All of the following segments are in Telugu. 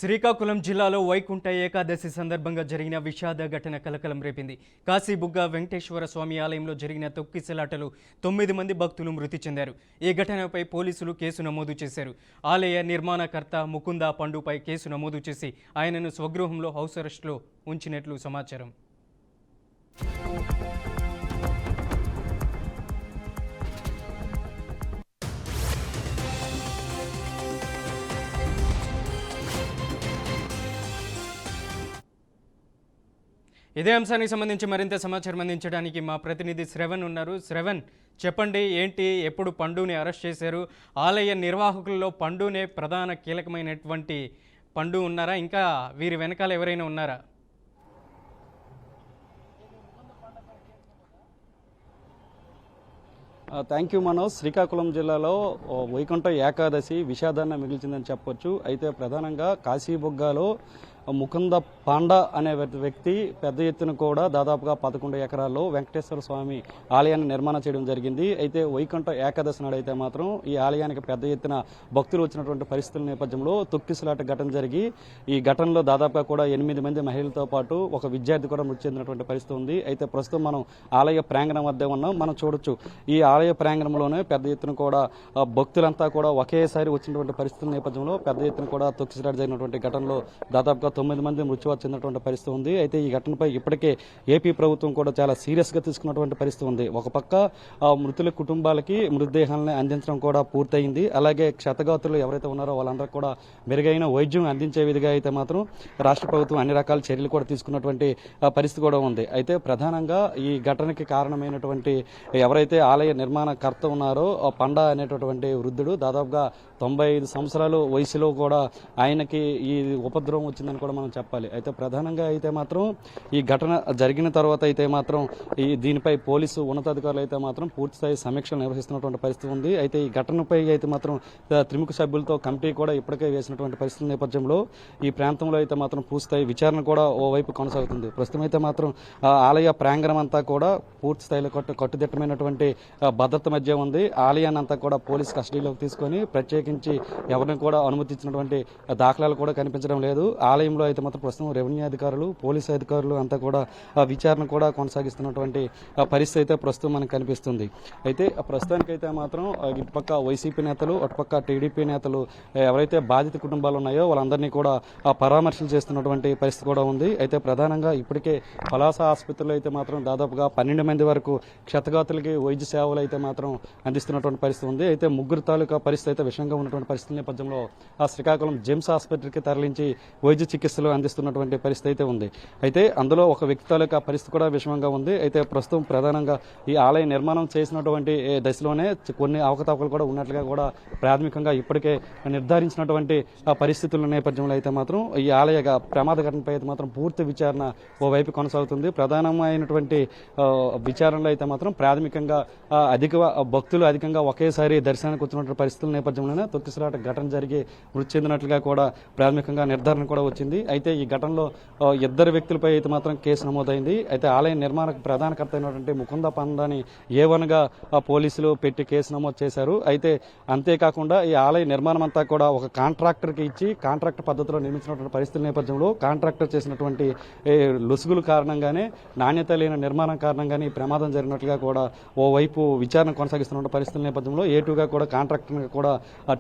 శ్రీకాకుళం జిల్లాలో వైకుంఠ ఏకాదశి సందర్భంగా జరిగిన విషాద ఘటన కలకలం రేపింది. కాశీబుగ్గ వెంకటేశ్వర స్వామి ఆలయంలో జరిగిన తొక్కిసలాటలో 9 మంది భక్తులు మృతి చెందారు. ఈ ఘటనపై పోలీసులు కేసు నమోదు చేశారు. ఆలయ నిర్మాణకర్త ముకుంద పండుపై కేసు నమోదు చేసి ఆయనను స్వగృహంలో హౌస్ అరెస్టులో ఉంచినట్లు సమాచారం. ఇదే అంశానికి సంబంధించి మరింత సమాచారం అందించడానికి మా ప్రతినిధి శ్రవణ్ ఉన్నారు. శ్రవణ్, చెప్పండి, ఏంటి, ఎప్పుడు పండుని అరెస్ట్ చేశారు? ఆలయ నిర్వాహకుల్లో పండునే ప్రధాన కీలకమైనటువంటి పండు ఉన్నారా? ఇంకా వీరి వెనకాల ఎవరైనా ఉన్నారా? Thank you Manoj. శ్రీకాకుళం జిల్లాలో వైకుంఠ ఏకాదశి విషాదాన్ని మిగిల్చిందని చెప్పొచ్చు. అయితే ప్రధానంగా కాశీబుగ్గలో ముకుంద పాండా అనే వ్యక్తి పెద్ద ఎత్తున కూడా దాదాపుగా 11 ఎకరాల్లో వెంకటేశ్వర స్వామి ఆలయాన్ని నిర్మాణం చేయడం జరిగింది. అయితే వైకుంఠ ఏకాదశి నాడైతే మాత్రం ఈ ఆలయానికి పెద్ద ఎత్తున భక్తులు వచ్చినటువంటి పరిస్థితుల నేపథ్యంలో తొక్కిసలాట ఘటన జరిగి ఈ ఘటనలో దాదాపుగా కూడా 8 మంది మహిళలతో పాటు ఒక విద్యార్థి కూడా మృతి చెందినటువంటి పరిస్థితి ఉంది. అయితే ప్రస్తుతం మనం ఆలయ ప్రాంగణం వద్ద ఉన్నాం. మనం చూడొచ్చు, ఈ ఆలయ ప్రాంగణంలోనే పెద్ద ఎత్తున కూడా భక్తులంతా కూడా ఒకేసారి వచ్చినటువంటి పరిస్థితుల నేపథ్యంలో పెద్ద ఎత్తున కూడా తొక్కిసలాట జరిగినటువంటి ఘటనలో దాదాపుగా 9 మంది మృత్యువాత చెందినటువంటి పరిస్థితి ఉంది. అయితే ఈ ఘటనపై ఇప్పటికే ఏపీ ప్రభుత్వం కూడా చాలా సీరియస్ గా తీసుకున్నటువంటి పరిస్థితి ఉంది. ఒక పక్క మృతుల కుటుంబాలకి మృతదేహాలను అందించడం కూడా పూర్తయింది. అలాగే క్షతగాత్రులు ఎవరైతే ఉన్నారో వాళ్ళందరికీ కూడా మెరుగైన వైద్యం అందించే విధిగా అయితే మాత్రం రాష్ట్ర ప్రభుత్వం అన్ని రకాల చర్యలు కూడా తీసుకున్నటువంటి పరిస్థితి కూడా ఉంది. అయితే ప్రధానంగా ఈ ఘటనకి కారణమైనటువంటి ఎవరైతే ఆలయ నిర్మాణకర్త ఉన్నారో పండా అనేటటువంటి వృద్ధుడు దాదాపుగా 95 సంవత్సరాలు వయసులో కూడా ఆయనకి ఈ ఉపద్రవం వచ్చిందని కూడా మనం చెప్పాలి. అయితే ప్రధానంగా అయితే మాత్రం ఈ ఘటన జరిగిన తర్వాత అయితే మాత్రం దీనిపై పోలీసు ఉన్నతాధికారులు అయితే మాత్రం పూర్తిస్థాయి సమీక్షలు నిర్వహిస్తున్నటువంటి పరిస్థితి ఉంది. అయితే ఈ ఘటనపై అయితే మాత్రం త్రిముఖ సభ్యులతో కమిటీ కూడా ఇప్పటికే వేసినటువంటి పరిస్థితుల నేపథ్యంలో ఈ ప్రాంతంలో అయితే మాత్రం పూర్తిస్థాయి విచారణ కూడా ఓవైపు కొనసాగుతుంది. ప్రస్తుతం అయితే మాత్రం ఆలయ ప్రాంగణం అంతా కూడా పూర్తి స్థాయిలో కట్టుదిట్టమైనటువంటి భద్రత మధ్య ఉంది. ఆలయాన్ని అంతా కూడా పోలీస్ కస్టడీలోకి తీసుకొని ప్రత్యేకించి ఎవరిని కూడా అనుమతించినటువంటి దాఖలాలు కూడా కనిపించడం లేదు. ఆలయంలో అయితే మాత్రం ప్రస్తుతం రెవెన్యూ అధికారులు, పోలీసు అధికారులు అంతా కూడా విచారణ కూడా కొనసాగిస్తున్నటువంటి పరిస్థితి అయితే ప్రస్తుతం మనకు కనిపిస్తుంది. అయితే ప్రస్తుతానికైతే మాత్రం ఇటుపక్క వైసీపీ నేతలు, అటుపక్క టీడీపీ నేతలు ఎవరైతే బాధిత కుటుంబాలు ఉన్నాయో వాళ్ళందరినీ కూడా పరామర్శలు చేస్తున్నటువంటి పరిస్థితి కూడా ఉంది. అయితే ప్రధానంగా ఇప్పటికే పలాస ఆసుపత్రిలో అయితే మాత్రం దాదాపుగా 12 మంది వరకు క్షతగాతులకి వైద్య సేవలు అయితే మాత్రం అందిస్తున్నటువంటి పరిస్థితి ఉంది. అయితే ముగ్గురు తాలూకా పరిస్థితి అయితే విషంగా ఉన్నటువంటి పరిస్థితుల నేపథ్యంలో శ్రీకాకుళం జెమ్స్ ఆసుపత్రికి తరలించి వైద్య చికిత్సలు అందిస్తున్నటువంటి పరిస్థితి అయితే ఉంది. అయితే అందులో ఒక వ్యక్తి తాలూకా పరిస్థితి కూడా విషమంగా ఉంది. అయితే ప్రస్తుతం ప్రధానంగా ఈ ఆలయ నిర్మాణం చేసినటువంటి దశలోనే కొన్ని అవకతవకలు కూడా ఉన్నట్లుగా కూడా ప్రాథమికంగా ఇప్పటికే నిర్ధారించినటువంటి పరిస్థితుల నేపథ్యంలో అయితే మాత్రం ఈ ఆలయ ప్రమాద ఘటనపై అయితే మాత్రం పూర్తి విచారణ ఓవైపు కొనసాగుతుంది. ప్రధానమైనటువంటి విచారణలో అయితే మాత్రం ప్రాథమికంగా భక్తులు అధికంగా ఒకేసారి దర్శనానికి వచ్చినటువంటి పరిస్థితుల నేపథ్యంలోనే తొక్కిసలాట ఘటన జరిగి మృతి చెందినట్లుగా కూడా ప్రాథమికంగా నిర్ధారణ కూడా వచ్చింది. అయితే ఈ ఘటనలో 2 వ్యక్తులపై అయితే మాత్రం కేసు నమోదైంది. అయితే ఆలయ నిర్మాణ ప్రధానకర్త అయినటువంటి ముకుంద పండాని A1గా పోలీసులు పెట్టి కేసు నమోదు చేశారు. అయితే అంతేకాకుండా ఈ ఆలయ నిర్మాణం అంతా కూడా ఒక కాంట్రాక్టర్కి ఇచ్చి కాంట్రాక్టర్ పద్ధతిలో నిర్మించినటువంటి పరిస్థితుల నేపథ్యంలో కాంట్రాక్టర్ చేసినటువంటి లొసుగుల కారణంగానే, నాణ్యత లేని నిర్మాణం కారణంగానే ఈ ప్రమాదం జరిగినట్లుగా కూడా ఓవైపు విచారణ కొనసాగిస్తున్న పరిస్థితుల నేపథ్యంలో A2గా కూడా కాంట్రాక్టర్ని కూడా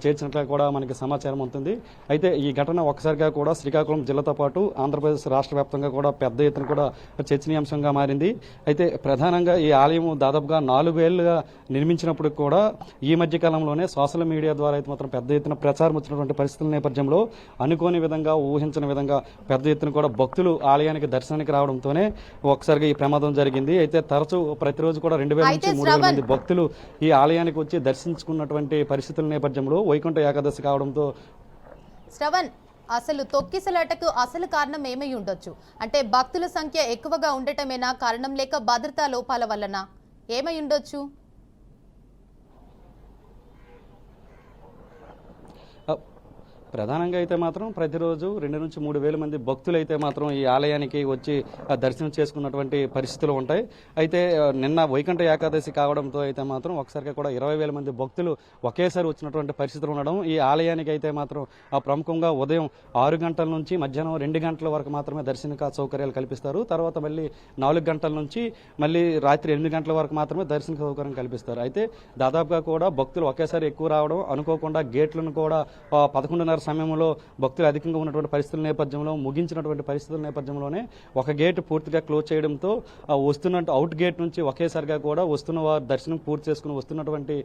చేర్చినట్లుగా కూడా మనకి సమాచారం ఉంటుంది. అయితే ఈ ఘటన ఒక్కసారిగా కూడా శ్రీకాకుళం జిల్లాతో పాటు ఆంధ్రప్రదేశ్ రాష్ట్ర వ్యాప్తంగా కూడా పెద్ద ఎత్తున కూడా చర్చనీయాంశంగా మారింది. అయితే ప్రధానంగా ఈ ఆలయం దాదాపుగా 4 ఏళ్లుగా నిర్మించినప్పుడు కూడా ఈ మధ్య కాలంలోనే సోషల్ మీడియా ద్వారా అయితే మాత్రం పెద్ద ఎత్తున ప్రచారం వచ్చినటువంటి పరిస్థితుల నేపథ్యంలో అనుకోని విధంగా, ఊహించిన విధంగా పెద్ద ఎత్తున కూడా భక్తులు ఆలయానికి దర్శనానికి రావడంతోనే ఒకసారిగా ఈ ప్రమాదం జరిగింది. అయితే తరచూ ప్రతిరోజు కూడా 2000 నుంచి 3000 మంది భక్తులు ఈ ఆలయానికి వచ్చి దర్శించుకున్నటువంటి పరిస్థితుల నేపథ్యంలో వైకుంఠ ఏకాదశి కావడంతో శ్రవణ్, అసలు తొక్కిసలాటకు అసలు కారణం ఏమై ఉండొచ్చు? అంటే భక్తుల సంఖ్య ఎక్కువగా ఉండటమేనా కారణం, లేక భద్రతా లోపాల వలన ఏమై ఉండొచ్చు? ప్రధానంగా అయితే మాత్రం ప్రతిరోజు 2 నుంచి 3 వేల మంది భక్తులు అయితే మాత్రం ఈ ఆలయానికి వచ్చి దర్శనం చేసుకున్నటువంటి పరిస్థితులు ఉంటాయి. అయితే నిన్న వైకుంఠ ఏకాదశి కావడంతో అయితే మాత్రం ఒకసారిగా కూడా 20,000 మంది భక్తులు ఒకేసారి వచ్చినటువంటి పరిస్థితులు ఉండడం, ఈ ఆలయానికి అయితే మాత్రం ప్రముఖంగా ఉదయం 6 గంటల నుంచి మధ్యాహ్నం 2 గంటల వరకు మాత్రమే దర్శన సౌకర్యాలు కల్పిస్తారు. తర్వాత మళ్ళీ 4 గంటల నుంచి మళ్ళీ రాత్రి 8 గంటల వరకు మాత్రమే దర్శన సౌకర్యం కల్పిస్తారు. అయితే దాదాపుగా కూడా భక్తులు ఒకేసారి ఎక్కువ రావడం, అనుకోకుండా గేట్లను కూడా 11:30 సమయంలో భక్తులు అధికంగా ఉన్నటువంటి పరిస్థితుల నేపథ్యంలో, ముగించినటువంటి పరిస్థితుల నేపథ్యంలోనే ఒక గేట్ పూర్తిగా క్లోజ్ చేయడంతో వస్తున్న అవుట్ గేట్ నుంచి ఒకేసారిగా కూడా వస్తున్న వారు దర్శనం పూర్తి చేసుకుని వస్తున్నటువంటి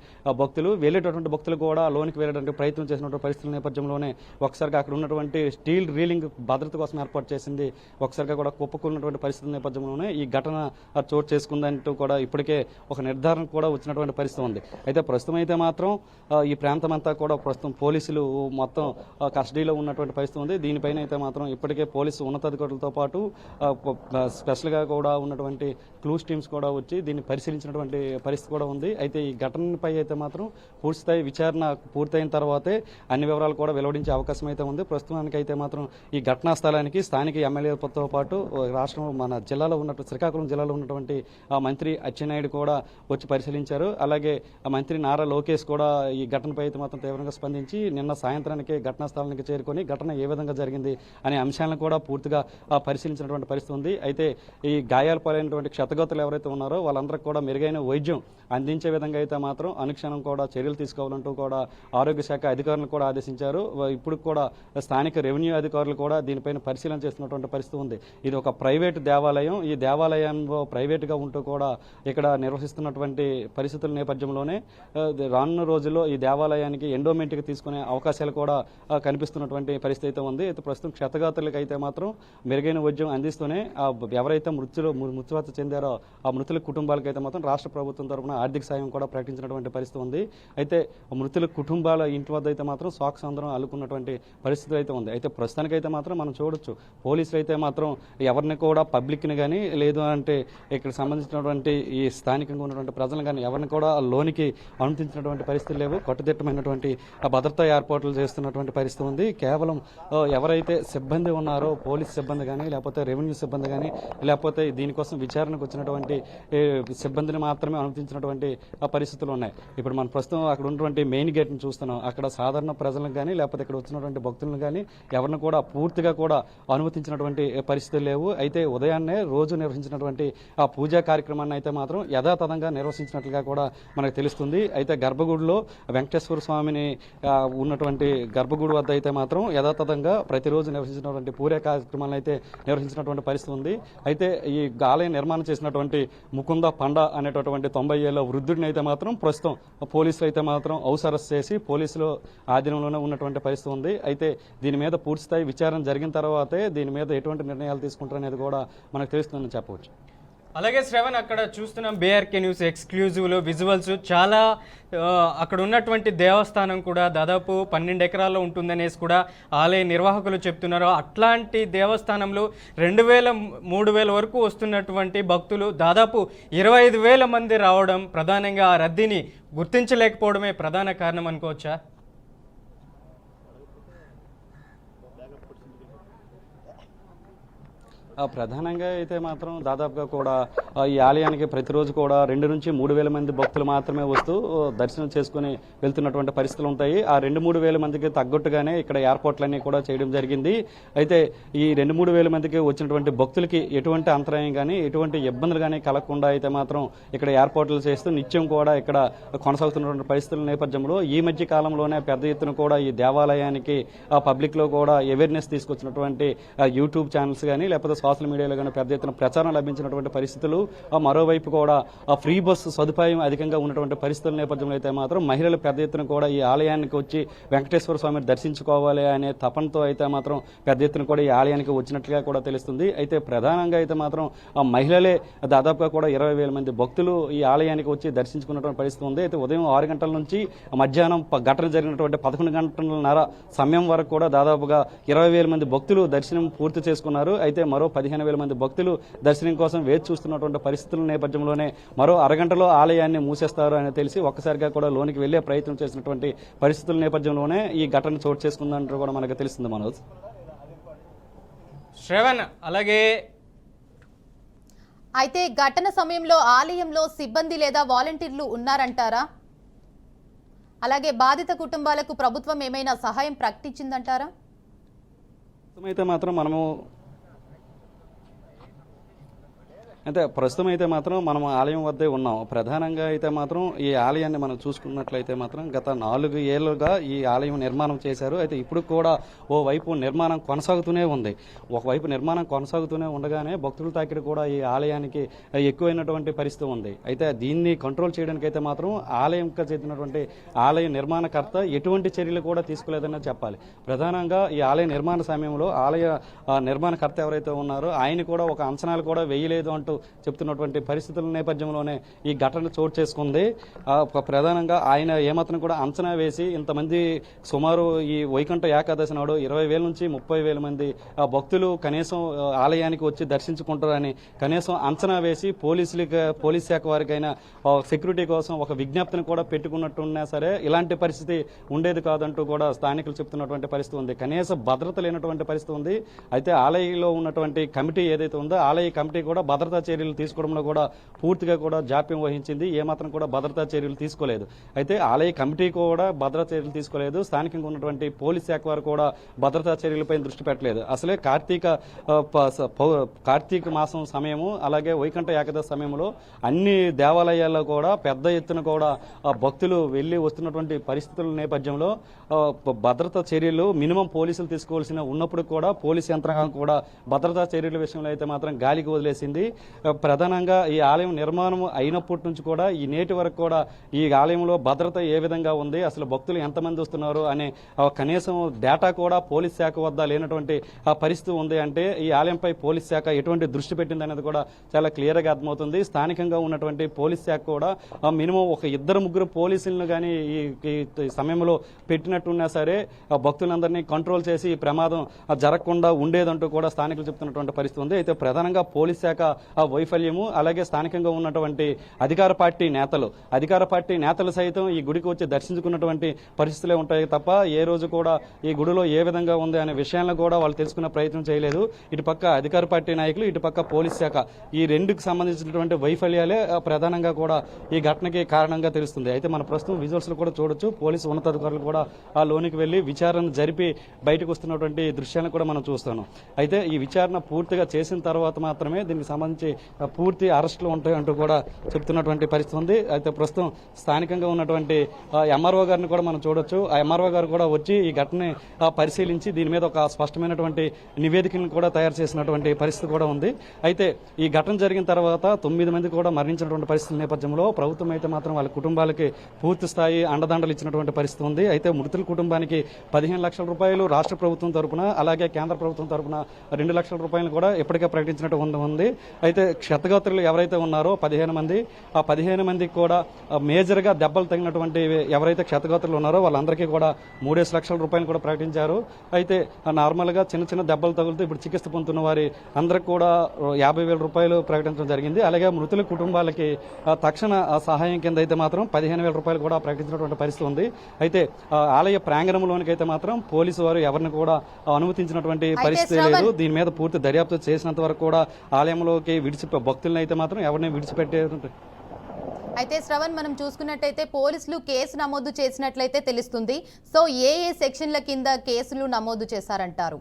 భక్తులు, వెళ్ళేటటువంటి భక్తులు కూడా లోనికి వెళ్ళడానికి ప్రయత్నం చేసినటువంటి పరిస్థితుల నేపథ్యంలోనే ఒకసారిగా అక్కడ ఉన్నటువంటి స్టీల్ రీలింగ్ భద్రత కోసం ఏర్పాటు చేసింది ఒకసారిగా కూడా కుప్పకూలినటువంటి పరిస్థితుల నేపథ్యంలోనే ఈ ఘటన చోటు చేసుకుందంటూ కూడా ఇప్పటికే ఒక నిర్ధారణ కూడా వచ్చినటువంటి పరిస్థితి ఉంది. అయితే ప్రస్తుతం అయితే మాత్రం ఈ ప్రాంతం అంతా కూడా ప్రస్తుతం పోలీసులు మొత్తం కస్టడీలో ఉన్నటువంటి పరిస్థితి ఉంది. దీనిపైన అయితే మాత్రం ఇప్పటికే పోలీసు ఉన్నతాధికారులతో పాటు స్పెషల్గా కూడా ఉన్నటువంటి క్లూస్ టీమ్స్ కూడా వచ్చి దీన్ని పరిశీలించినటువంటి పరిస్థితి కూడా ఉంది. అయితే ఈ ఘటనపై అయితే మాత్రం పూర్తిస్థాయి విచారణ పూర్తయిన తర్వాతే అన్ని వివరాలు కూడా వెలువడించే అవకాశం అయితే ఉంది. ప్రస్తుతానికి అయితే మాత్రం ఈ ఘటనా స్థలానికి స్థానిక ఎమ్మెల్యేలతో పాటు రాష్ట్రం మన జిల్లాలో ఉన్నట్టు శ్రీకాకుళం జిల్లాలో ఉన్నటువంటి మంత్రి అచ్చెన్నాయుడు కూడా వచ్చి పరిశీలించారు. అలాగే మంత్రి నారా లోకేష్ కూడా ఈ ఘటనపై అయితే మాత్రం తీవ్రంగా స్పందించి నిన్న సాయంత్రానికి ఘటనా స్థలానికి చేరుకొని ఘటన ఏ విధంగా జరిగింది అనే అంశాలను కూడా పూర్తిగా పరిశీలించినటువంటి పరిస్థితి ఉంది. అయితే ఈ గాయాలు పాలైనటువంటి క్షతగాతులు ఎవరైతే ఉన్నారో వాళ్ళందరికీ కూడా మెరుగైన వైద్యం అందించే విధంగా అయితే మాత్రం అనుక్షణం కూడా చర్యలు తీసుకోవాలంటూ కూడా ఆరోగ్య శాఖ అధికారులను కూడా ఆదేశించారు. ఇప్పుడు కూడా స్థానిక రెవెన్యూ అధికారులు కూడా దీనిపైన పరిశీలన చేస్తున్నటువంటి పరిస్థితి ఉంది. ఇది ఒక ప్రైవేటు దేవాలయం. ఈ దేవాలయంలో ప్రైవేటుగా ఉంటూ కూడా ఇక్కడ నిర్వహిస్తున్నటువంటి పరిస్థితుల నేపథ్యంలోనే రానున్న రోజుల్లో ఈ దేవాలయానికి ఎండోమెంట్కి తీసుకునే అవకాశాలు కూడా కనిపిస్తున్నటువంటి పరిస్థితి అయితే ఉంది. అయితే ప్రస్తుతం క్షతగాతులకు అయితే మాత్రం మెరుగైన వైద్యం అందిస్తూనే ఎవరైతే మృత్యువాత చెందారో ఆ మృతుల కుటుంబాలకు అయితే మాత్రం రాష్ట్ర ప్రభుత్వం తరఫున ఆర్థిక సాయం కూడా ప్రకటించినటువంటి పరిస్థితి ఉంది. అయితే మృతుల కుటుంబాల ఇంటి వద్ద అయితే మాత్రం శోక సందర్భం అల్లుకున్నటువంటి పరిస్థితి అయితే ఉంది. అయితే ప్రస్తుతానికైతే మాత్రం మనం చూడొచ్చు పోలీసులు అయితే మాత్రం ఎవరిని కూడా పబ్లిక్ని కానీ లేదు అంటే ఇక్కడ సంబంధించినటువంటి ఈ స్థానికంగా ఉన్నటువంటి ప్రజలను కానీ ఎవరిని కూడా లోనికి అనుమతించినటువంటి పరిస్థితులు లేవు. కట్టుదిట్టమైనటువంటి భద్రతా ఏర్పాట్లు చేస్తున్నటువంటి పరిస్థితి ఉంది. కేవలం ఎవరైతే సిబ్బంది ఉన్నారో పోలీస్ సిబ్బంది కానీ లేకపోతే రెవెన్యూ సిబ్బంది కానీ లేకపోతే దీనికోసం విచారణకు వచ్చినటువంటి సిబ్బందిని మాత్రమే అనుమతించినటువంటి పరిస్థితులు ఉన్నాయి. ఇప్పుడు మనం ప్రస్తుతం అక్కడ ఉన్నటువంటి మెయిన్ గేట్ని చూస్తున్నాం. అక్కడ సాధారణ ప్రజలకు కానీ లేకపోతే ఇక్కడ వచ్చినటువంటి భక్తులను కానీ ఎవరిని కూడా పూర్తిగా కూడా అనుమతించినటువంటి పరిస్థితులు లేవు. అయితే ఉదయాన్నే రోజు నిర్వహించినటువంటి ఆ పూజా కార్యక్రమాన్ని అయితే మాత్రం యథాతథంగా నిర్వహించినట్లుగా కూడా మనకు తెలుస్తుంది. అయితే గర్భగుడిలో వెంకటేశ్వర స్వామిని ఉన్నటువంటి గర్భగుడి వద్ద అయితే మాత్రం యథాతథంగా ప్రతిరోజు నిర్వహించినటువంటి పూజా కార్యక్రమాలను అయితే నిర్వహించినటువంటి పరిస్థితి ఉంది. అయితే ఈ ఆలయం నిర్మాణం చేసినటువంటి ముకుంద పండ అనేటటువంటి 90 ఏళ్ల వృద్ధుడిని అయితే మాత్రం ప్రస్తుతం పోలీసులు అయితే మాత్రం హౌస్ అరెస్ట్ చేసి పోలీసులు ఆధీనంలోనే ఉన్నటువంటి పరిస్థితి ఉంది. అయితే దీని మీద పూర్తిస్థాయి విచారణ జరిగిన తర్వాతే దీని మీద ఎటువంటి నిర్ణయాలు తీసుకుంటారనేది కూడా మనకు తెలుస్తుందని చెప్పవచ్చు. అలాగే శ్రవణ్, అక్కడ చూస్తున్నాం బీఆర్కే న్యూస్ ఎక్స్క్లూజివ్లో విజువల్స్ చాలా అక్కడ ఉన్నటువంటి దేవస్థానం కూడా దాదాపు 12 ఎకరాల్లో ఉంటుందనేసి కూడా ఆలయ నిర్వాహకులు చెప్తున్నారు. అట్లాంటి దేవస్థానంలో 2,000-3,000 వరకు వస్తున్నటువంటి భక్తులు దాదాపు 25,000 మంది రావడం ప్రధానంగా ఆ రద్దీని గుర్తించలేకపోవడమే ప్రధాన కారణం అనుకోవచ్చా? ప్రధానంగా అయితే మాత్రం దాదాపుగా కూడా ఈ ఆలయానికి ప్రతిరోజు కూడా 2 నుంచి 3 వేల మంది భక్తులు మాత్రమే వస్తూ దర్శనం చేసుకుని వెళ్తున్నటువంటి పరిస్థితులు ఉంటాయి. ఆ 2-3 వేల మందికి తగ్గట్టుగానే ఇక్కడ ఏర్పాట్లన్నీ కూడా చేయడం జరిగింది. అయితే ఈ 2-3 వేల మందికి వచ్చినటువంటి భక్తులకి ఎటువంటి అంతరాయం కానీ ఎటువంటి ఇబ్బందులు కానీ కలగకుండా అయితే మాత్రం ఇక్కడ ఏర్పాట్లు చేస్తూ నిత్యం కూడా ఇక్కడ కొనసాగుతున్నటువంటి పరిస్థితుల నేపథ్యంలో ఈ మధ్య కాలంలోనే పెద్ద ఎత్తున కూడా ఈ దేవాలయానికి పబ్లిక్లో కూడా అవేర్నెస్ తీసుకొచ్చినటువంటి యూట్యూబ్ ఛానల్స్ కానీ లేకపోతే సోషల్ మీడియాలో కానీ పెద్ద ఎత్తున ప్రచారం లభించినటువంటి పరిస్థితులు, మరోవైపు కూడా ఫ్రీ బస్సు సదుపాయం అధికంగా ఉన్నటువంటి పరిస్థితుల నేపథ్యంలో అయితే మాత్రం మహిళలు పెద్ద ఎత్తున కూడా ఈ ఆలయానికి వచ్చి వెంకటేశ్వర స్వామిని దర్శించుకోవాలి అనే తపనతో అయితే మాత్రం పెద్ద ఎత్తున కూడా ఈ ఆలయానికి వచ్చినట్లుగా కూడా తెలుస్తుంది. అయితే ప్రధానంగా అయితే మాత్రం మహిళలే దాదాపుగా కూడా 20,000 మంది భక్తులు ఈ ఆలయానికి వచ్చి దర్శించుకున్నటువంటి పరిస్థితి ఉంది. అయితే ఉదయం 6 గంటల నుంచి మధ్యాహ్నం ఘటన జరిగినటువంటి 11 గంటలన్నర సమయం వరకు కూడా దాదాపుగా 20,000 మంది భక్తులు దర్శనం పూర్తి చేసుకున్నారు. అయితే మరో 15,000 మంది భక్తులు దర్శనం కోసం వేచి చూస్తున్నటువంటి పరిస్థితుల నేపథ్యంలోనే మరో అరగంటలో ఆలయాన్ని మూసేస్తారు అని తెలిసి ఒక్కసారిగా కూడా లోనికి వెళ్లే ప్రయత్నం చేసినటువంటి పరిస్థితుల నేపథ్యంలోనే ఈ ఘటన చోటు చేసుకుందంటూ కూడా మనకు తెలుస్తుంది మనోజ్. శ్రవణ్, అలాగే అయితే ఘటన సమయంలో ఆలయంలో సిబ్బంది లేదా వాలంటీర్లు ఉన్నారంటారా? అలాగే బాధిత కుటుంబాలకు ప్రభుత్వం ఏమైనా సహాయం ప్రకటించిందంటారా? అయితే మాత్రం ప్రస్తుతం అయితే మాత్రం మనం ఆలయం వద్దే ఉన్నాం. ప్రధానంగా అయితే మాత్రం ఈ ఆలయాన్ని మనం చూసుకున్నట్లయితే మాత్రం గత 4 ఏళ్లుగా ఈ ఆలయం నిర్మాణం చేశారు. అయితే ఇప్పుడు కూడా ఓవైపు నిర్మాణం కొనసాగుతూనే ఉంది. ఒకవైపు నిర్మాణం కొనసాగుతూనే ఉండగానే భక్తుల తాకిడి కూడా ఈ ఆలయానికి ఎక్కువైనటువంటి పరిస్థితి ఉంది. అయితే దీన్ని కంట్రోల్ చేయడానికి అయితే మాత్రం ఆలయంకి చెందినటువంటి ఆలయ నిర్మాణకర్త ఎటువంటి చర్యలు కూడా తీసుకోలేదని చెప్పాలి. ప్రధానంగా ఈ ఆలయ నిర్మాణ సమయంలో ఆలయ నిర్మాణకర్త ఎవరైతే ఉన్నారో ఆయన కూడా ఒక అంచనాలు కూడా వేయలేదు అంటూ చెప్తున్నటువంటి పరిస్థితుల నేపథ్యంలోనే ఈ ఘటన చోటు చేసుకుంది. ప్రధానంగా ఆయన ఏమాత్రం కూడా అంచనా వేసి ఇంతమంది సుమారు ఈ వైకుంఠ ఏకాదశి నాడు 20,000 నుంచి 30,000 మంది భక్తులు కనీసం ఆలయానికి వచ్చి దర్శించుకుంటారని కనీసం అంచనా వేసి పోలీస్ శాఖ వారికైనా సెక్యూరిటీ కోసం ఒక విజ్ఞప్తిని కూడా పెట్టుకున్నట్టున్నా సరే ఇలాంటి పరిస్థితి ఉండేది కాదంటూ కూడా స్థానికులు చెప్తున్నటువంటి పరిస్థితి ఉంది. కనీస భద్రత లేనటువంటి పరిస్థితి ఉంది. అయితే ఆలయంలో ఉన్నటువంటి కమిటీ ఏదైతే ఉందో ఆలయ కమిటీ కూడా భద్రతా చర్యలు తీసుకోవడంలో కూడా పూర్తిగా కూడా జాప్యం వహించింది. ఏమాత్రం కూడా భద్రతా చర్యలు తీసుకోలేదు. అయితే ఆలయ కమిటీ కూడా భద్రతా చర్యలు తీసుకోలేదు. స్థానికంగా ఉన్నటువంటి పోలీస్ శాఖ వారు కూడా భద్రతా చర్యలపై దృష్టి పెట్టలేదు. అసలే కార్తీక మాసం సమయము అలాగే వైకుంఠ ఏకాదశి సమయంలో అన్ని దేవాలయాల్లో కూడా పెద్ద ఎత్తున కూడా భక్తులు వెళ్లి వస్తున్నటువంటి పరిస్థితుల నేపథ్యంలో భద్రతా చర్యలు మినిమం పోలీసులు తీసుకోవాల్సిన ఉన్నప్పుడు కూడా పోలీస్ యంత్రాంగం కూడా భద్రతా చర్యల విషయంలో అయితే మాత్రం గాలికి వదిలేసింది. ప్రధానంగా ఈ ఆలయం నిర్మాణం అయినప్పటి నుంచి కూడా ఈ నేటి వరకు కూడా ఈ ఆలయంలో భద్రత ఏ విధంగా ఉంది, అసలు భక్తులు ఎంతమంది వస్తున్నారు అనే కనీసం డేటా కూడా పోలీస్ శాఖ వద్ద లేనటువంటి పరిస్థితి ఉంది. అంటే ఈ ఆలయంపై పోలీస్ శాఖ ఎటువంటి దృష్టి పెట్టింది అనేది కూడా చాలా క్లియర్గా అర్థమవుతుంది. స్థానికంగా ఉన్నటువంటి పోలీస్ శాఖ కూడా మినిమం ఒక 2-3 పోలీసులను కానీ ఈ సమయంలో పెట్టినట్టున్నా సరే భక్తులందరినీ కంట్రోల్ చేసి ఈ ప్రమాదం జరగకుండా ఉండేదంటూ కూడా స్థానికులు చెప్తున్నటువంటి పరిస్థితి ఉంది. అయితే ప్రధానంగా పోలీస్ శాఖ వైఫల్యము అలాగే స్థానికంగా ఉన్నటువంటి అధికార పార్టీ నేతలు సైతం ఈ గుడికి వచ్చి దర్శించుకున్నటువంటి పరిస్థితులే ఉంటాయి తప్ప ఏ రోజు కూడా ఈ గుడిలో ఏ విధంగా ఉంది అనే విషయాలను కూడా వాళ్ళు తెలుసుకునే ప్రయత్నం చేయలేదు. ఇటుపక్క అధికార పార్టీ నాయకులు, ఇటుపక్క పోలీస్ శాఖ ఈ రెండుకు సంబంధించినటువంటి వైఫల్యాలే ప్రధానంగా కూడా ఈ ఘటనకి కారణంగా తెలుస్తుంది. అయితే మన ప్రస్తుతం విజువల్స్ లో కూడా చూడొచ్చు. పోలీసు ఉన్నతాధికారులు కూడా ఆ లోనికి వెళ్లి విచారణ జరిపి బయటకు వస్తున్నటువంటి దృశ్యాలను కూడా మనం చూస్తాను. అయితే ఈ విచారణ పూర్తిగా చేసిన తర్వాత మాత్రమే దీనికి సంబంధించి పూర్తి అరెస్టులు ఉంటాయంటూ కూడా చెప్తున్నటువంటి పరిస్థితి ఉంది. అయితే ప్రస్తుతం స్థానికంగా ఉన్నటువంటి ఎంఆర్ఓ గారిని కూడా మనం చూడొచ్చు. ఆ ఎంఆర్ఓ గారు కూడా వచ్చి ఈ ఘటనని పరిశీలించి దీని మీద ఒక స్పష్టమైనటువంటి నివేదికను కూడా తయారు చేసినటువంటి పరిస్థితి కూడా ఉంది. అయితే ఈ ఘటన జరిగిన తర్వాత 9 మంది కూడా మరణించినటువంటి పరిస్థితుల నేపథ్యంలో ప్రభుత్వం అయితే మాత్రం వాళ్ళ కుటుంబాలకి పూర్తి స్థాయి అండదండలు ఇచ్చినటువంటి పరిస్థితి ఉంది. అయితే మృతుల కుటుంబానికి 15 లక్షల రూపాయలు రాష్ట్ర ప్రభుత్వం తరపున అలాగే కేంద్ర ప్రభుత్వం తరపున 2 లక్షల రూపాయలు కూడా ఇప్పటికే ప్రకటించినట్టు ఉంది. అయితే క్షతగాత్రులు ఎవరైతే ఉన్నారో 15 మంది, ఆ 15 మందికి కూడా మేజర్ గా దెబ్బలు తగినటువంటి ఎవరైతే క్షతగాత్రులు ఉన్నారో వాళ్ళందరికీ కూడా 3 లక్షల రూపాయలు కూడా ప్రకటించారు. అయితే నార్మల్ గా చిన్న దెబ్బలు తగులుతూ ఇప్పుడు చికిత్స పొందుతున్న వారి అందరికి కూడా 50,000 రూపాయలు ప్రకటించడం జరిగింది. అలాగే మృతుల కుటుంబాలకి తక్షణ సహాయం కింద అయితే మాత్రం 15,000 రూపాయలు కూడా ప్రకటించినటువంటి పరిస్థితి ఉంది. అయితే ఆలయ ప్రాంగణంలోనికి అయితే మాత్రం పోలీసు వారు ఎవరిని కూడా అనుమతించినటువంటి పరిస్థితి లేదు. దీని మీద పూర్తి దర్యాప్తు చేసినంత వరకు కూడా ఆలయంలోకి భక్తులను అయితే మాత్రం ఎవరిని విడిచిపెట్టే. అయితే శ్రవణ్, మనం చూసుకున్నట్టయితే పోలీసులు కేసు నమోదు చేసినట్లయితే తెలుస్తుంది. సో ఏ సెక్షన్ల కింద కేసులు నమోదు చేశారంటారు?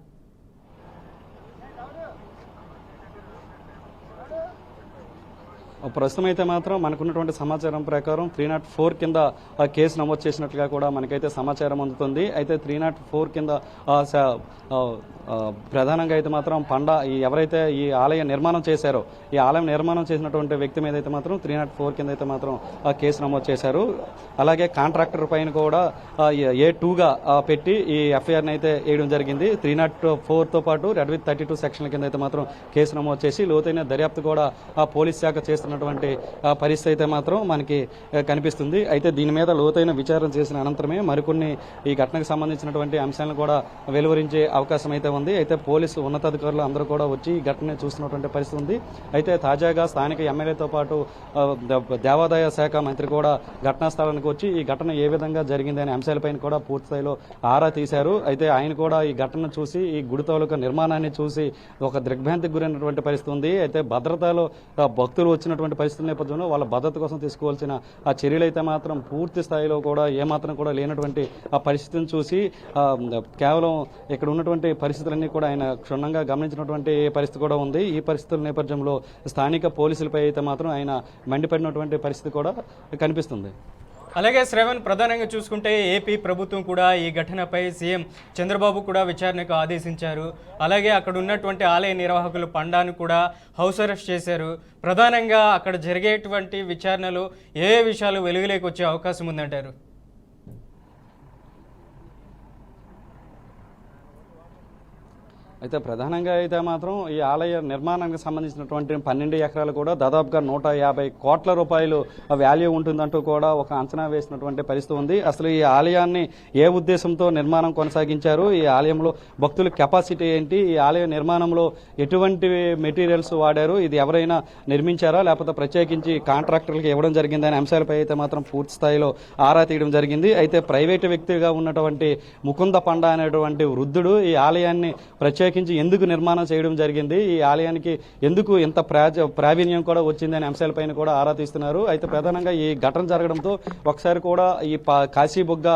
ప్రస్తుతం అయితే మాత్రం మనకున్నటువంటి సమాచారం ప్రకారం 304 కింద కేసు నమోదు చేసినట్లుగా కూడా మనకైతే సమాచారం అందుతుంది. అయితే 304 కింద ప్రధానంగా అయితే మాత్రం ఎవరైతే ఈ ఆలయ నిర్మాణం చేశారో ఈ ఆలయం నిర్మాణం చేసినటువంటి వ్యక్తి మీద అయితే మాత్రం 304 కింద అయితే మాత్రం కేసు నమోదు చేశారు. అలాగే కాంట్రాక్టర్ పైన కూడా A2గా పెట్టి ఈ ఎఫ్ఐఆర్ని అయితే వేయడం జరిగింది. 304తో పాటు రెడ్ విత్ 32 సెక్షన్ల కింద అయితే మాత్రం కేసు నమోదు చేసి లోతైన దర్యాప్తు కూడా పోలీస్ శాఖ చేస్తున్న చేస్తున్నటువంటి పరిస్థితి అయితే మాత్రం మనకి కనిపిస్తుంది. అయితే దీని మీద లోతైన విచారణ చేసిన అనంతరమే మరికొన్ని ఈ ఘటనకు సంబంధించినటువంటి అంశాలను కూడా వెలువరించే అవకాశం అయితే ఉంది. అయితే పోలీసు ఉన్నతాధికారులు అందరూ కూడా వచ్చి ఈ ఘటనని చూస్తున్నటువంటి పరిస్థితి ఉంది. అయితే తాజాగా స్థానిక ఎమ్మెల్యేతో పాటు దేవాదాయ శాఖ మంత్రి కూడా ఘటనా స్థలానికి వచ్చి ఈ ఘటన ఏ విధంగా జరిగిందనే అంశాలపైన కూడా పూర్తిస్థాయిలో ఆరా తీశారు. అయితే ఆయన కూడా ఈ ఘటనను చూసి ఈ గుడి తాలూకా నిర్మాణాన్ని చూసి ఒక దిగ్భ్రాంతికి గురైనటువంటి పరిస్థితి ఉంది. అయితే భద్రతలో భక్తులు వచ్చినటువంటి పరిస్థితుల నేపథ్యంలో వాళ్ళ భద్రత కోసం తీసుకోవాల్సిన ఆ చర్యలు అయితే మాత్రం పూర్తి స్థాయిలో కూడా ఏమాత్రం కూడా లేనటువంటి ఆ పరిస్థితిని చూసి కేవలం ఇక్కడ ఉన్నటువంటి పరిస్థితులన్నీ కూడా ఆయన క్షుణ్ణంగా గమనించినటువంటి పరిస్థితి కూడా ఉంది. ఈ పరిస్థితుల నేపథ్యంలో స్థానిక పోలీసులపై అయితే మాత్రం ఆయన మండిపడినటువంటి పరిస్థితి కూడా కనిపిస్తుంది. అలాగే శ్రవణ్, ప్రధానంగా చూసుకుంటే ఏపీ ప్రభుత్వం కూడా ఈ ఘటనపై సీఎం చంద్రబాబు కూడా విచారణకు ఆదేశించారు. అలాగే అక్కడ ఉన్నటువంటి ఆలయ నిర్వాహకులు పండాను కూడా హౌస్ అరెస్ట్ చేశారు. ప్రధానంగా అక్కడ జరిగేటువంటి విచారణలో ఏ విషయాలు వెలుగులోకి వచ్చే అవకాశం ఉందంటారు? అయితే ప్రధానంగా అయితే మాత్రం ఈ ఆలయ నిర్మాణానికి సంబంధించినటువంటి 12 ఎకరాలు కూడా దాదాపుగా 150 కోట్ల రూపాయలు వాల్యూ ఉంటుందంటూ కూడా ఒక అంచనా వేసినటువంటి పరిస్థితి ఉంది. అసలు ఈ ఆలయాన్ని ఏ ఉద్దేశంతో నిర్మాణం కొనసాగించారు, ఈ ఆలయంలో భక్తుల కెపాసిటీ ఏంటి, ఈ ఆలయ నిర్మాణంలో ఎటువంటి మెటీరియల్స్ వాడారు, ఇది ఎవరైనా నిర్మించారా లేకపోతే ప్రత్యేకించి కాంట్రాక్టర్లకు ఇవ్వడం జరిగిందనే అంశాలపై అయితే మాత్రం పూర్తి స్థాయిలో ఆరా తీయడం జరిగింది. అయితే ప్రైవేటు వ్యక్తిగా ఉన్నటువంటి ముకుంద పండ అనేటువంటి వృద్ధుడు ఈ ఆలయాన్ని ప్రత్యేకించి ఎందుకు నిర్మాణం చేయడం జరిగింది, ఈ ఆలయానికి ఎందుకు ఇంత ప్రావీణ్యం కూడా వచ్చిందనే అంశాలపైన కూడా ఆరా తీస్తున్నారు. అయితే ప్రధానంగా ఈ ఘటన జరగడంతో ఒకసారి కూడా ఈ కాశీబుగ్గ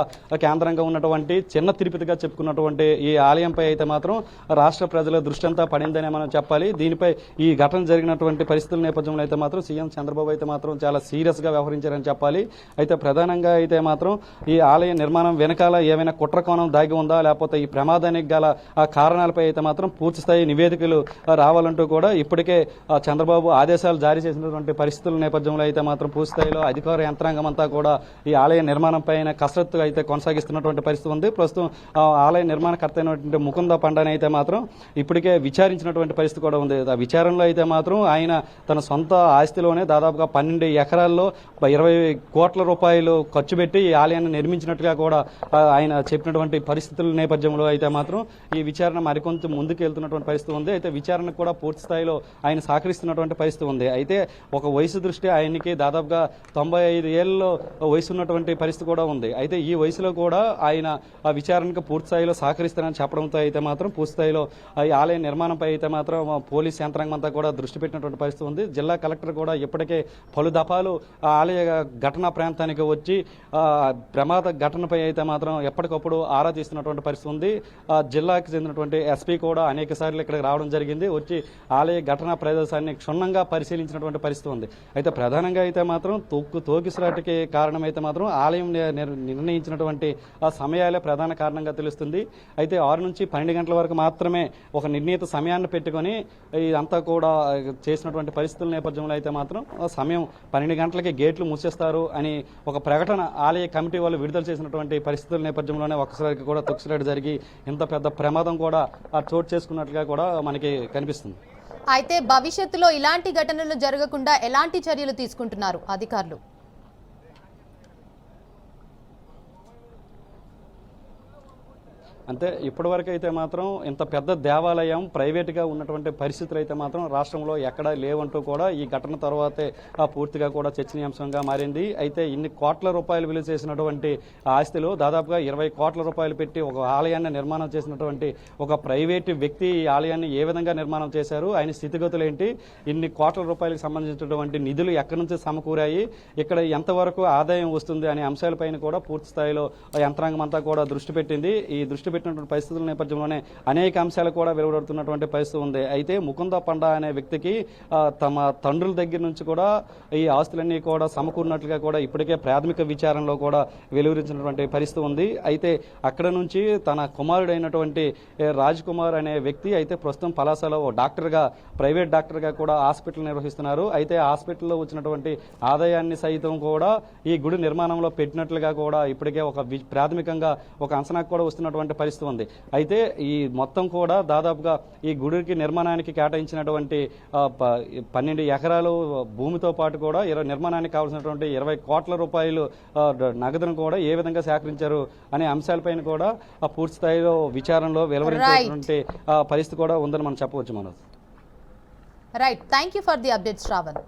కేంద్రంగా ఉన్నటువంటి చిన్న తిరుపతిగా చెప్పుకున్నటువంటి ఈ ఆలయంపై అయితే మాత్రం రాష్ట్ర ప్రజల దృష్టి అంతా పడిందనే మనం చెప్పాలి. దీనిపై ఈ ఘటన జరిగినటువంటి పరిస్థితుల నేపథ్యంలో అయితే మాత్రం సీఎం చంద్రబాబు అయితే మాత్రం చాలా సీరియస్ గా వ్యవహరించారని చెప్పాలి. అయితే ప్రధానంగా అయితే మాత్రం ఈ ఆలయ నిర్మాణం వెనకాల ఏమైనా కుట్ర కోణం దాగి ఉందా లేకపోతే ఈ ప్రమాదానికి గల కారణాలపై అయితే మాత్రం పూర్తిస్థాయి నివేదికలు రావాలంటూ కూడా ఇప్పటికే చంద్రబాబు ఆదేశాలు జారీ చేసినటువంటి పరిస్థితుల నేపథ్యంలో అయితే మాత్రం పూర్తిస్థాయిలో అధికార యంత్రాంగం అంతా కూడా ఈ ఆలయ నిర్మాణం పైన కసరత్తు అయితే కొనసాగిస్తున్నటువంటి పరిస్థితి ఉంది. ప్రస్తుతం ఆలయ నిర్మాణకర్త అయినటువంటి ముకుంద పండని అయితే మాత్రం ఇప్పటికే విచారించినటువంటి పరిస్థితి కూడా ఉంది. ఆ విచారణలో అయితే మాత్రం ఆయన తన సొంత ఆస్తిలోనే దాదాపుగా 12 ఎకరాల్లో 20 కోట్ల రూపాయలు ఖర్చు పెట్టి ఈ ఆలయాన్ని నిర్మించినట్టుగా కూడా ఆయన చెప్పినటువంటి పరిస్థితుల నేపథ్యంలో అయితే మాత్రం ఈ విచారణ మరికొంత ముందుకు వెళ్తున్నటువంటి పరిస్థితి ఉంది. అయితే విచారణకు కూడా పూర్తి స్థాయిలో ఆయన సహకరిస్తున్నటువంటి పరిస్థితి ఉంది. అయితే ఒక వయసు దృష్టి ఆయనకి దాదాపుగా 95 ఏళ్ళలో వయసు ఉన్నటువంటి పరిస్థితి కూడా ఉంది. అయితే ఈ వయసులో కూడా ఆయన ఆ విచారణకు పూర్తి స్థాయిలో సహకరిస్తారని చెప్పడంతో అయితే మాత్రం పూర్తి స్థాయిలో ఈ ఆలయ నిర్మాణంపై అయితే మాత్రం పోలీస్ యంత్రాంగం అంతా కూడా దృష్టి పెట్టినటువంటి పరిస్థితి ఉంది. జిల్లా కలెక్టర్ కూడా ఇప్పటికే పలు దఫాలు ఆలయ ఘటనా ప్రాంతానికి వచ్చి ప్రమాద ఘటనపై అయితే మాత్రం ఎప్పటికప్పుడు ఆరా తీస్తున్నటువంటి పరిస్థితి ఉంది. జిల్లాకు చెందినటువంటి ఎస్పీ కూడా అనేక సార్లు ఇక్కడికి రావడం జరిగింది. వచ్చి ఆలయ ఘటనా ప్రదేశాన్ని క్షుణ్ణంగా పరిశీలించినటువంటి పరిస్థితి ఉంది. అయితే ప్రధానంగా అయితే మాత్రం తోకిసలాటకి కారణమైతే మాత్రం ఆలయం నిర్ణయించినటువంటి ఆ సమయాలే ప్రధాన కారణంగా తెలుస్తుంది. అయితే 6 నుంచి 12 గంటల వరకు మాత్రమే ఒక నిర్ణీత సమయాన్ని పెట్టుకొని ఇదంతా కూడా చేసినటువంటి పరిస్థితుల నేపథ్యంలో అయితే మాత్రం సమయం 12 గంటలకి గేట్లు మూసేస్తారు అని ఒక ప్రకటన ఆలయ కమిటీ వాళ్ళు విడుదల చేసినటువంటి పరిస్థితుల నేపథ్యంలోనే ఒక్కసారికి కూడా తొక్కిసలాట జరిగి ఇంత పెద్ద ప్రమాదం కూడా చోటు చేసుకున్నట్లుగా కూడా మనకి కనిపిస్తుంది. అయితే భవిష్యత్తులో ఇలాంటి ఘటనలు జరగకుండా ఎలాంటి చర్యలు తీసుకుంటున్నారు అధికారులు? అంటే ఇప్పటివరకు అయితే మాత్రం ఇంత పెద్ద దేవాలయం ప్రైవేట్గా ఉన్నటువంటి పరిస్థితులు అయితే మాత్రం రాష్ట్రంలో ఎక్కడా లేవంటూ కూడా ఈ ఘటన తర్వాతే పూర్తిగా కూడా చర్చనీయాంశంగా మారింది. అయితే ఇన్ని కోట్ల రూపాయలు విలువ చేసినటువంటి ఆస్తిలో దాదాపుగా 20 కోట్ల రూపాయలు పెట్టి ఒక ఆలయాన్ని నిర్మాణం చేసినటువంటి ఒక ప్రైవేటు వ్యక్తి ఈ ఆలయాన్ని ఏ విధంగా నిర్మాణం చేశారు, ఆయన స్థితిగతులు ఏంటి, ఇన్ని కోట్ల రూపాయలకు సంబంధించినటువంటి నిధులు ఎక్కడి నుంచి సమకూరాయి, ఇక్కడ ఎంతవరకు ఆదాయం వస్తుంది అనే అంశాలపైన కూడా పూర్తి స్థాయిలో యంత్రాంగం అంతా కూడా దృష్టి పెట్టింది. ఈ దృష్టి పెట్టినటువంటి పరిస్థితుల నేపథ్యంలోనే అనేక అంశాలు కూడా వెలువడుతున్నటువంటి పరిస్థితి ఉంది. అయితే ముకుంద పండ అనే వ్యక్తికి తమ తండ్రుల దగ్గర నుంచి కూడా ఈ ఆస్తులన్నీ కూడా సమకూరినట్లుగా కూడా ఇప్పటికే ప్రాథమిక విచారణలో కూడా వెలువరించినటువంటి పరిస్థితి ఉంది. అయితే అక్కడ నుంచి తన కుమారుడైనటువంటి రాజ్ కుమార్ అనే వ్యక్తి అయితే ప్రస్తుతం పలాసలో డాక్టర్గా ప్రైవేట్ డాక్టర్గా కూడా హాస్పిటల్ నిర్వహిస్తున్నారు. అయితే హాస్పిటల్లో వచ్చినటువంటి ఆదాయాన్ని సైతం కూడా ఈ గుడి నిర్మాణంలో పెట్టినట్లుగా కూడా ఇప్పటికే ఒక ప్రాథమికంగా ఒక అంచనాకు కూడా వస్తున్నటువంటి పరిస్థితి ఉంది. అయితే ఈ మొత్తం కూడా దాదాపుగా ఈ గుడికి నిర్మాణానికి కేటాయించినటువంటి 12 ఎకరాలు భూమితో పాటు కూడా నిర్మాణానికి కావాల్సినటువంటి 20 కోట్ల రూపాయలు నగదును కూడా ఏ విధంగా సేకరించారు అనే అంశాలపైన కూడా పూర్తి స్థాయిలో విచారణలో వెలువరించినటువంటి పరిస్థితి కూడా ఉందని మనం చెప్పవచ్చు. Manoj, right, thank you for the update Shravan.